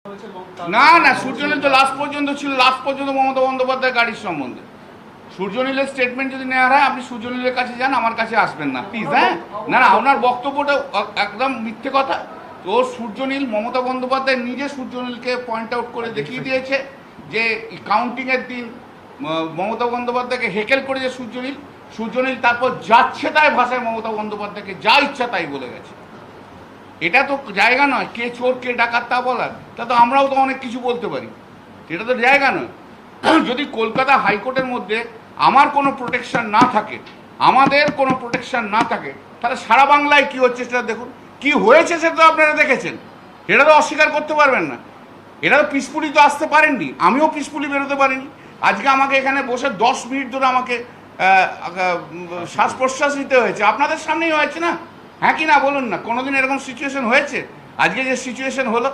না না, সূর্যনীল তো লাস্ট পর্যন্ত ছিল, লাস্ট পর্যন্ত মমতা বন্দ্যোপাধ্যায় গাড়ির সম্বন্ধে। সূর্যনীলের স্টেটমেন্ট যদি নেওয়া হয়, আপনি সূর্যনীলের কাছে যান, আমার কাছে আসবেন না প্লিজ। হ্যাঁ, না না, আপনার বক্তব্যটা একদম মিথ্যে কথা। তো সূর্যনীল, মমতা বন্দ্যোপাধ্যায় নিজে সূর্যনীলকে পয়েন্ট আউট করে দেখিয়ে দিয়েছে যে কাউন্টিংয়ের দিন মমতা বন্দ্যোপাধ্যায়কে হেকেল করেছে সূর্যনীল। সূর্যনীল তারপর যাচ্ছে তাই ভাষায় মমতা বন্দ্যোপাধ্যায়কে যা ইচ্ছা তাই বলে গেছে। এটা তো জায়গা নয় কে চোর কে ডাকাত তা বলার। তা তো আমরাও তো অনেক কিছু বলতে পারি, এটা তো জায়গা নয়। যদি কলকাতা হাইকোর্টের মধ্যে আমার কোনো প্রোটেকশন না থাকে, আমাদের কোনো প্রোটেকশন না থাকে, তাহলে সারা বাংলায় কি হচ্ছে সেটা দেখুন। কি হয়েছে সেটা তো আপনারা দেখেছেন, এটা তো অস্বীকার করতে পারবেন না। এটা তো পিসফুলি তো আসতে পারেননি, আমিও পিসফুলি বেরোতে পারিনি। আজকে আমাকে এখানে বসে 10 মিনিট ধরে আমাকে শ্বাস প্রশ্বাস নিতে হয়েছে, আপনাদের সামনেই হয়েছে না? হ্যাঁ কি না বলুন না, কোনোদিন এরকম সিচুয়েশন হয়েছে? আজকে যে সিচুয়েশন হলো,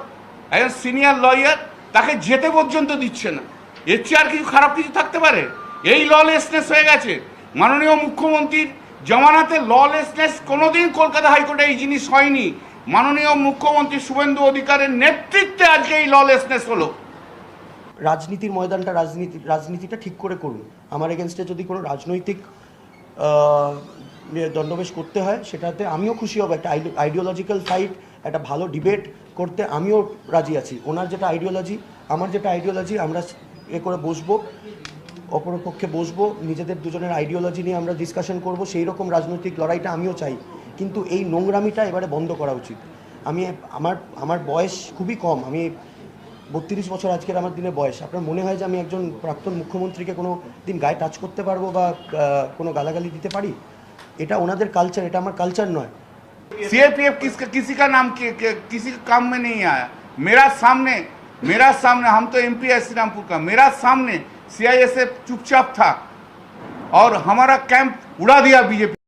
একজন সিনিয়র লয়ার তাকে যেতে পর্যন্ত দিচ্ছে না, এর চেয়ে আর কিছু খারাপ কিছু থাকতে পারে? এই ললেসনেস হয়ে গেছে। মাননীয় মুখ্যমন্ত্রীর জমানাতে ললেসনেস কোনোদিন কলকাতা হাইকোর্টে এই জিনিস হয়নি। মাননীয় মুখ্যমন্ত্রী শুভেন্দু অধিকারের নেতৃত্বে আজকে এই ললেসনেস হলো। রাজনীতির ময়দানটা রাজনীতিটা ঠিক করে করুন। আমার এগেনস্টে যদি কোনো রাজনৈতিক দণ্ডবেশ করতে হয় সেটাতে আমিও খুশি হব। একটা আইডিওলজিক্যাল ফাইট, একটা ভালো ডিবেট করতে আমিও রাজি আছি। ওনার যেটা আইডিওলজি, আমার যেটা আইডিওলজি, আমরা করে বসবো, অপরপক্ষে বসবো, নিজেদের দুজনের আইডিওলজি নিয়ে আমরা ডিসকাশন করব। সেই রকম রাজনৈতিক লড়াইটা আমিও চাই, কিন্তু এই নোংরামিটা এবারে বন্ধ করা উচিত। আমার বয়স খুবই কম, আমি 32 বছর আজকের আমার দিনে বয়স। আপনার মনে হয় যে আমি একজন প্রাক্তন মুখ্যমন্ত্রীকে কোনো দিন গায়ে টাচ করতে পারবো বা কোনো গালাগালি দিতে পারি? এটা ওনাদের কালচার, এটা আমার কালচার নয়। सीआईपीएफ किसी का नाम किसी काम में नहीं आया। मेरा सामने हम तो एमपी है श्रीरामपुर का, मेरा सामने सीआईएसएफ चुपचाप था और हमारा कैंप उड़ा दिया बीजेपी।